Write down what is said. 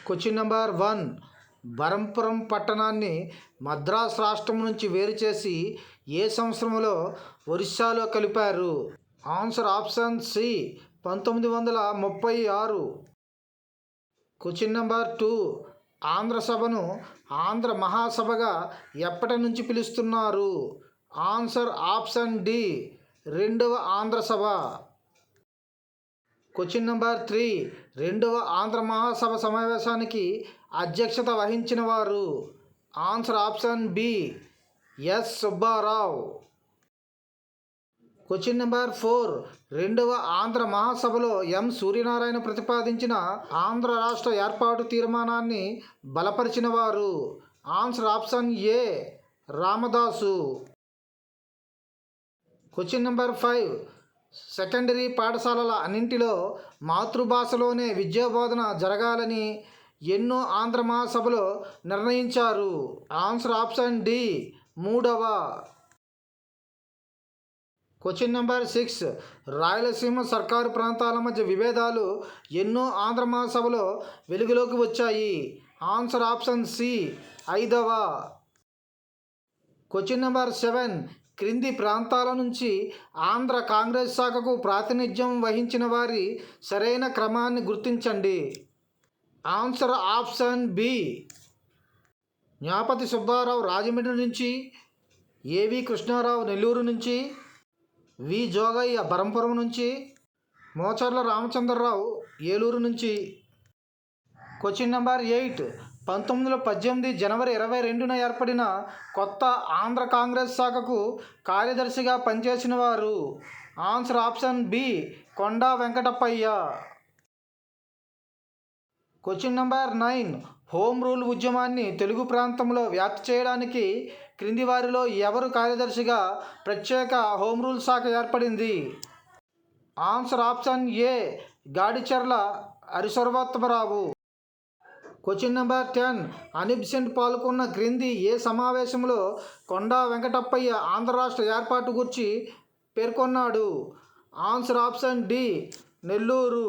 Question number 1. Barampuram పట్టణాన్ని మద్రాస్ రాష్ట్రం నుంచి వేరు చేసి ఏ సంవత్సరంలో ఒరిస్సాలో కలిపారు? Answer option C 1936. Question number 2. Andhra సభను ఆంధ్ర మహాసభగా ఎప్పటి నుంచి పిలుస్తున్నారు? ఆన్సర్ ఆప్షన్ డి 2వ ఆంధ్ర సభ. Question number 3. 2వ ఆంధ్ర మహాసభ సమావేశానికి అధ్యక్షత వహించిన వారు? Answer option B S Subbarao. Question number 4. 2వ ఆంధ్ర మహాసభలో ఎం సూర్యనారాయణ ప్రతిపాదించిన ఆంధ్ర రాష్ట్ర ఏర్పాటు తీర్మానాన్ని బలపరిచిన వారు? Answer option A Ramadasu. Question number 5. Secondary పాఠశాలల అన్నింటిలో మాతృభాషలోనే విద్యాబోధన జరగాలని ఎన్నో ఆంధ్ర మహాసభలో నిర్ణయించారు? ఆన్సర్ ఆప్షన్ డి 3వ. Question number 6. రాయలసీమ సర్కారు ప్రాంతాల మధ్య విభేదాలు ఎన్నో ఆంధ్ర మహాసభలో వెలుగులోకి వచ్చాయి? ఆన్సర్ ఆప్షన్ సి 5వ. Question number 7. క్రింది ప్రాంతాల నుంచి ఆంధ్ర కాంగ్రెస్ శాఖకు ప్రాతినిధ్యం వహించిన వారి సరైన క్రమాన్ని గుర్తించండి? Answer option B Nyapathi Subbarao Rajahmundry నుంచి, ఏవి కృష్ణారావు నెల్లూరు నుంచి, వి జోగయ్య బరంపురం నుంచి, మోచర్ల రామచంద్రరావు ఏలూరు నుంచి. Question number 8. 1918 జనవరి 22న ఏర్పడిన కొత్త ఆంధ్ర కాంగ్రెస్ శాఖకు కార్యదర్శిగా పనిచేసిన వారు? Answer option B Konda Venkatappayya. Question number 9. Home rule ఉద్యమాన్ని తెలుగు ప్రాంతంలో వ్యాప్తి చేయడానికి క్రింది వారిలో ఎవరు కార్యదర్శిగా ప్రత్యేక హోమ్ రూల్ శాఖ ఏర్పడింది? Answer option A Gadicherla Harisarvottama Rao. Question number 10. Annie Besant పాల్గొన్న క్రింది ఏ సమావేశంలో కొండా వెంకటప్పయ్య ఆంధ్ర రాష్ట్ర ఏర్పాటు గురించి పేర్కొన్నాడు? Answer option D Nellore.